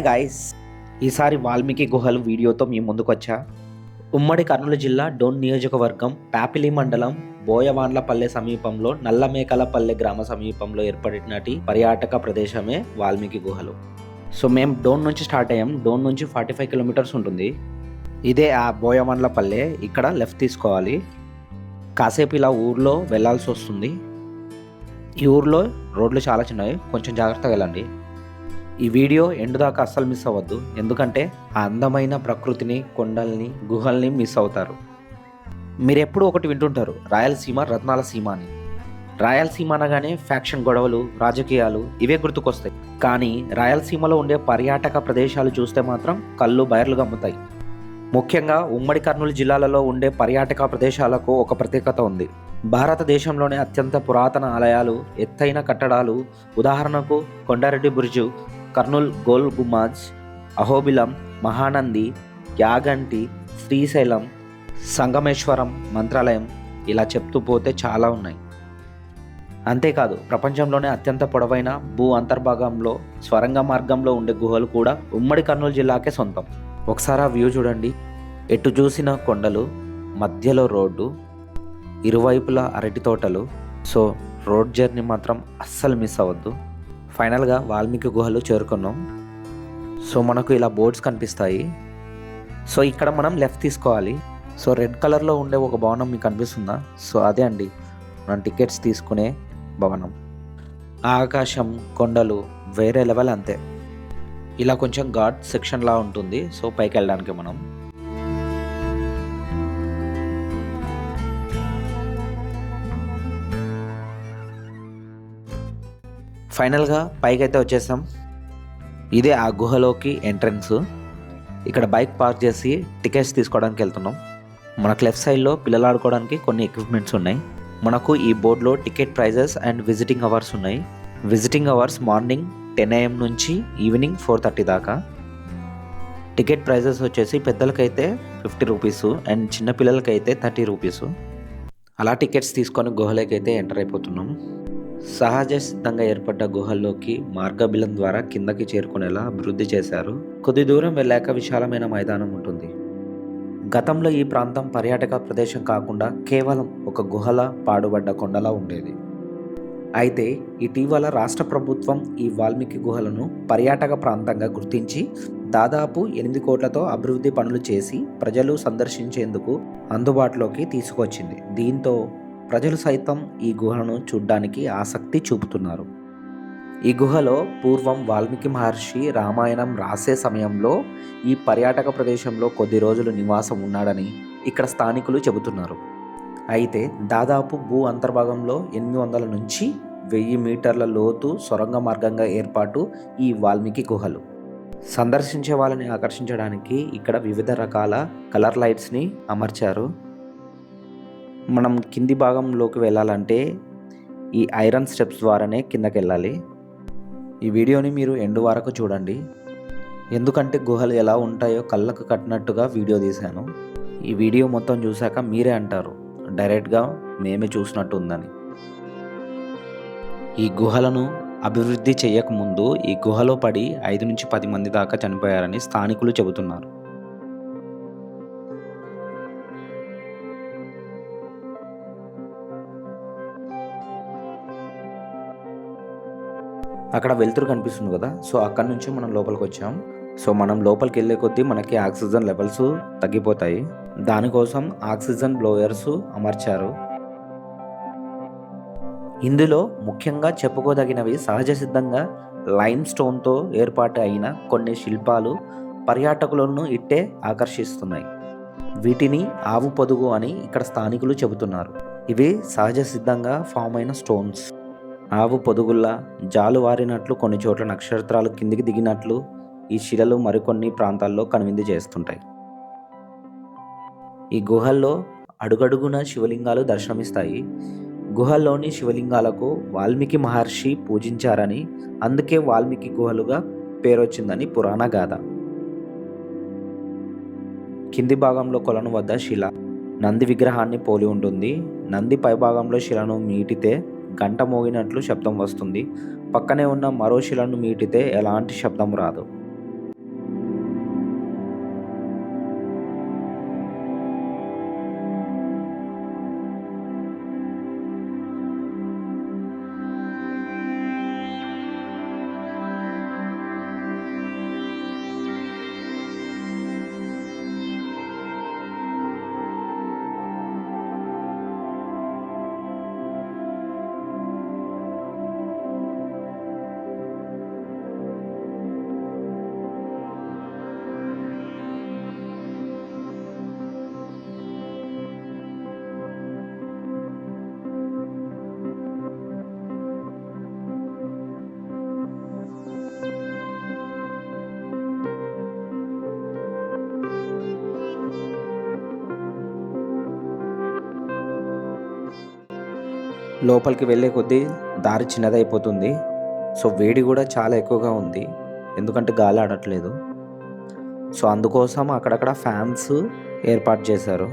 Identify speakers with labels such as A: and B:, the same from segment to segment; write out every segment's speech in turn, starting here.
A: Hi guys, ఈసారి వాల్మీకి గుహలు వీడియోతో మీ ముందుకొచ్చా. ఉమ్మడి కర్నూలు జిల్లా డోన్ నియోజకవర్గం ప్యాపిలి మండలం బోయవాండ్లపల్లె సమీపంలో నల్లమేకలపల్లె గ్రామ సమీపంలో ఏర్పడినటి పర్యాటక ప్రదేశమే వాల్మీకి గుహలు. సో మేము డోన్ నుంచి స్టార్ట్ అయ్యాం. డోన్ నుంచి 45 కిలోమీటర్స్ ఉంటుంది. ఇదే ఆ బోయవాండ్లపల్లె. ఇక్కడ లెఫ్ట్ తీసుకోవాలి. కాసేపు ఇలా ఊర్లో వెళ్ళాల్సి వస్తుంది. ఈ ఊర్లో రోడ్లు చాలా చిన్నవి, కొంచెం జాగ్రత్తగా వెళ్ళండి. ఈ వీడియో ఎండు దాకా అస్సలు మిస్ అవ్వద్దు, ఎందుకంటే ఆ అందమైన ప్రకృతిని, కొండల్ని, గుహల్ని మిస్ అవుతారు. మీరు ఎప్పుడు ఒకటి వింటుంటారు, రాయలసీమ రత్నాల సీమ అని. రాయలసీమ అనగానే ఫ్యాక్షన్ గొడవలు, రాజకీయాలు ఇవే గుర్తుకొస్తాయి. కానీ రాయలసీమలో ఉండే పర్యాటక ప్రదేశాలు చూస్తే మాత్రం కళ్ళు బయర్లు గమ్ముతాయి. ముఖ్యంగా ఉమ్మడి కర్నూలు జిల్లాలలో ఉండే పర్యాటక ప్రదేశాలకు ఒక ప్రత్యేకత ఉంది. భారతదేశంలోనే అత్యంత పురాతన ఆలయాలు, ఎత్తైన కట్టడాలు, ఉదాహరణకు కొండారెడ్డి బుర్జు, కర్నూల్ గోల్ గుమాజ్, అహోబిలం, మహానంది, యాగంటి, శ్రీశైలం, సంగమేశ్వరం, మంత్రాలయం, ఇలా చెప్తూ పోతే చాలా ఉన్నాయి. అంతేకాదు ప్రపంచంలోనే అత్యంత పొడవైన భూ అంతర్భాగంలో స్వరంగ మార్గంలో ఉండే గుహలు కూడా ఉమ్మడి కర్నూలు జిల్లాకే సొంతం. ఒకసారి ఆ వ్యూ చూడండి. ఎటు చూసిన కొండలు, మధ్యలో రోడ్డు, ఇరువైపులా అరటి తోటలు. సో రోడ్ జర్నీ మాత్రం అస్సలు మిస్ అవ్వద్దు. ఫైనల్గా వాల్మీకి గుహలు చేరుకున్నాం. సో మనకు ఇలా బోర్డ్స్ కనిపిస్తాయి. సో ఇక్కడ మనం లెఫ్ట్ తీసుకోవాలి. సో రెడ్ కలర్లో ఉండే ఒక భవనం మీకు కనిపిస్తుందా? సో అదే అండి మనం టికెట్స్ తీసుకునే భవనం. ఆకాశం, కొండలు వేరే లెవెల్ అంతే. ఇలా కొంచెం ఘాట్ సెక్షన్లా ఉంటుంది. సో పైకి వెళ్ళడానికి మనం ఫైనల్గా పైకి అయితే వచ్చేసాం. ఇదే ఆ గుహలోకి ఎంట్రన్స్. ఇక్కడ బైక్ పార్క్ చేసి టికెట్స్ తీసుకోవడానికి వెళ్తున్నాం. మనకు లెఫ్ట్ సైడ్లో పిల్లలు ఆడుకోవడానికి కొన్ని ఎక్విప్మెంట్స్ ఉన్నాయి. మనకు ఈ బోర్డులో ticket prices and visiting hours ఉన్నాయి. విజిటింగ్ అవర్స్ మార్నింగ్ 10 AM నుంచి ఈవినింగ్ 4:30 దాకా. టికెట్ ప్రైజెస్ వచ్చేసి పెద్దలకైతే 50 రూపీస్ అండ్ చిన్నపిల్లలకైతే 30 రూపీస్. అలా టికెట్స్ తీసుకొని గుహలోకి అయితే ఎంటర్ అయిపోతున్నాం. సహజ సిద్ధంగా ఏర్పడ్డ గుహల్లోకి మార్గబిలం ద్వారా కిందకి చేరుకునేలా అభివృద్ధి చేశారు. కొద్ది దూరం వెళ్ళాక విశాలమైన మైదానం ఉంటుంది. గతంలో ఈ ప్రాంతం పర్యాటక ప్రదేశం కాకుండా కేవలం ఒక గుహల పాడుబడ్డ కొండలా ఉండేది. అయితే ఇటీవల రాష్ట్ర ప్రభుత్వం ఈ వాల్మీకి గుహలను పర్యాటక ప్రాంతంగా గుర్తించి దాదాపు 8 కోట్లతో అభివృద్ధి పనులు చేసి ప్రజలు సందర్శించేందుకు అందుబాటులోకి తీసుకొచ్చింది. దీంతో ప్రజలు సైతం ఈ గుహలను చూడ్డానికి ఆసక్తి చూపుతున్నారు. ఈ గుహలో పూర్వం వాల్మీకి మహర్షి రామాయణం రాసే సమయంలో ఈ పర్యాటక ప్రదేశంలో కొద్ది రోజులు నివాసం ఉన్నాడని ఇక్కడ స్థానికులు చెబుతున్నారు. అయితే దాదాపు భూ అంతర్భాగంలో 800 నుంచి 1000 మీటర్ల లోతు సొరంగ మార్గంగా ఏర్పాటు ఈ వాల్మీకి గుహలు. సందర్శించే వాళ్ళని ఆకర్షించడానికి ఇక్కడ వివిధ రకాల కలర్ లైట్స్ని అమర్చారు. మనం కింది భాగంలోకి వెళ్ళాలంటే ఈ ఐరన్ స్టెప్స్ ద్వారానే కిందకి వెళ్ళాలి. ఈ వీడియోని మీరు ఎండు వరకు చూడండి, ఎందుకంటే గుహలు ఎలా ఉంటాయో కళ్ళకు కట్టినట్టుగా వీడియో తీశాను. ఈ వీడియో మొత్తం చూశాక మీరే అంటారు డైరెక్ట్గా మేమే చూసినట్టు ఉందని. ఈ గుహలను అభివృద్ధి చేయకముందు ఈ గుహలో పడి 5 నుంచి 10 మంది దాకా చనిపోయారని స్థానికులు చెబుతున్నారు. అక్కడ వెలుతురు కనిపిస్తుంది కదా, సో అక్కడ నుంచి మనం లోపలికి వచ్చాం. సో మనం లోపలికి వెళ్ళే కొద్దీ మనకి ఆక్సిజన్ లెవెల్స్ తగ్గిపోతాయి. దానికోసం ఆక్సిజన్ బ్లోయర్స్ అమర్చారు. ఇందులో ముఖ్యంగా చెప్పుకోదగినవి సహజ సిద్ధంగా లైమ్ స్టోన్తో ఏర్పాటు అయిన కొన్ని శిల్పాలు పర్యాటకులను ఇట్టే ఆకర్షిస్తున్నాయి. వీటిని ఆవు పొదుగు అని ఇక్కడ స్థానికులు చెబుతున్నారు. ఇవి సహజ సిద్ధంగా ఫామ్ అయిన స్టోన్స్. ఆవు పొదుగుల్లా జాలువారినట్లు, కొన్ని చోట్ల నక్షత్రాలు కిందికి దిగినట్లు ఈ శిలలు మరికొన్ని ప్రాంతాల్లో కనువిందు చేస్తుంటాయి. ఈ గుహల్లో అడుగడుగున శివలింగాలు దర్శనమిస్తాయి. గుహల్లోని శివలింగాలకు వాల్మీకి మహర్షి పూజించారని, అందుకే వాల్మీకి గుహలుగా పేరొచ్చిందని పురాణ గాథ. కింది భాగంలో కొలను వద్ద శిల నంది విగ్రహాన్ని పోలి ఉంటుంది. నంది పైభాగంలో శిలను మీటితే గంట మోగినట్లు శబ్దం వస్తుంది. పక్కనే ఉన్న మరో శిలను మీటితే ఎలాంటి శబ్దం రాదు. లోపలికి వెళ్ళే కొద్దీ దారి చిన్నదైపోతుంది. సో వేడి కూడా చాలా ఎక్కువగా ఉంది, ఎందుకంటే గాలి ఆడట్లేదు. సో అందుకోసం అక్కడక్కడ ఫ్యాన్స్ ఏర్పాటు చేశారు.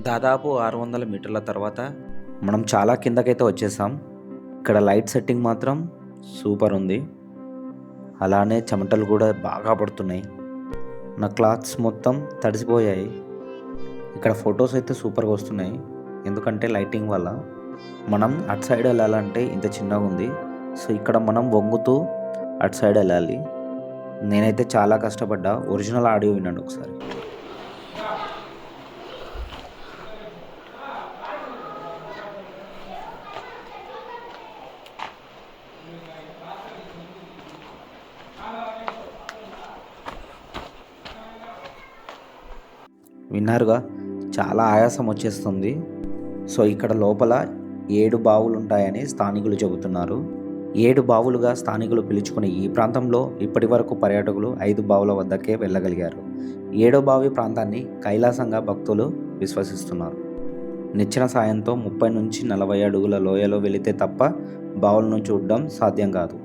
A: దాదాపు 600 మీటర్ల తర్వాత మనం చాలా కిందకైతే వచ్చేసాం. ఇక్కడ లైట్ సెట్టింగ్ మాత్రం సూపర్ ఉంది. అలానే చెమటలు కూడా బాగా పడుతున్నాయి. నా క్లాత్స్ మొత్తం తడిసిపోయాయి. ఇక్కడ ఫొటోస్ అయితే సూపర్గా వస్తున్నాయి, ఎందుకంటే లైటింగ్ వల్ల. మనం అటు సైడ్ వెళ్ళాలంటే ఇంత చిన్నగా ఉంది. సో ఇక్కడ మనం వంగుతూ అటు సైడ్ వెళ్ళాలి. నేనైతే చాలా కష్టపడ్డా. ఒరిజినల్ ఆడియో వినండి ఒకసారి. విన్నారుగా, చాలా ఆయాసం వచ్చేస్తుంది. సో ఇక్కడ లోపల 7 బావులు ఉంటాయని స్థానికులు చెబుతున్నారు. 7 బావులుగా స్థానికులు పిలుచుకునే ఈ ప్రాంతంలో ఇప్పటి వరకు పర్యాటకులు 5 బావుల వద్దకే వెళ్ళగలిగారు. 7వ బావి ప్రాంతాన్ని కైలాసంగా భక్తులు విశ్వసిస్తున్నారు. నిచ్చెన సాయంతో 30 నుంచి 40 అడుగుల లోయలో వెళితే తప్ప బావులను చూడడం సాధ్యం కాదు.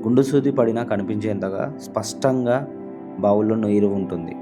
A: గుండు సూది పడినా కనిపించేంతగా స్పష్టంగా బావుల్లో నీరు ఉంటుంది.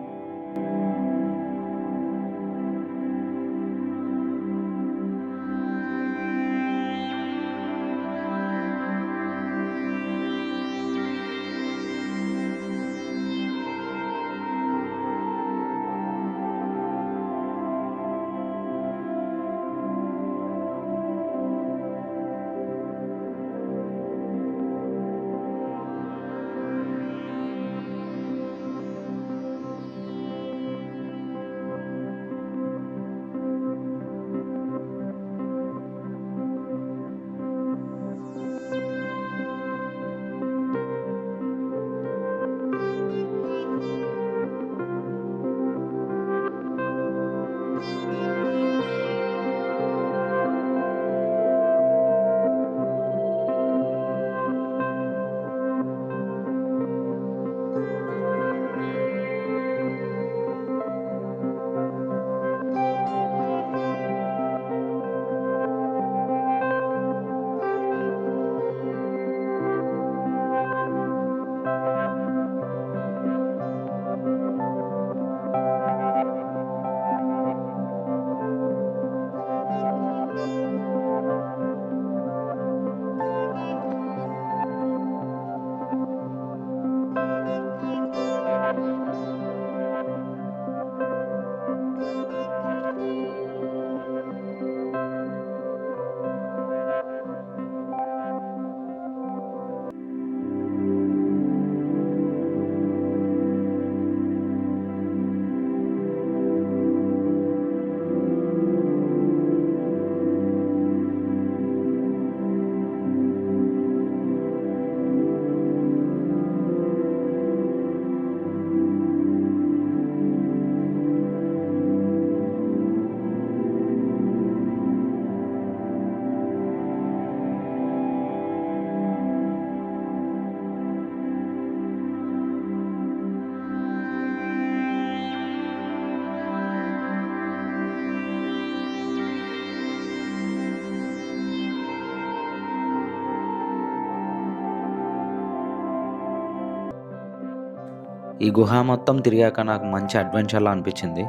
A: ఈ గుహ మొత్తం తిరిగాక నాకు మంచి అడ్వెంచర్లా అనిపించింది.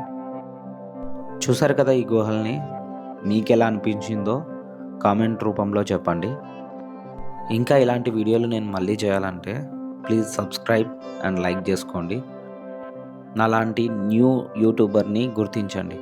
A: చూసారు కదా ఈ గుహల్ని, మీకెలా అనిపించిందో కామెంట్ రూపంలో చెప్పండి. ఇంకా ఇలాంటి వీడియోలు నేను మళ్ళీ చేయాలంటే ప్లీజ్ సబ్స్క్రైబ్ అండ్ లైక్ చేసుకోండి. నాలాంటి న్యూ యూట్యూబర్ని గుర్తించండి.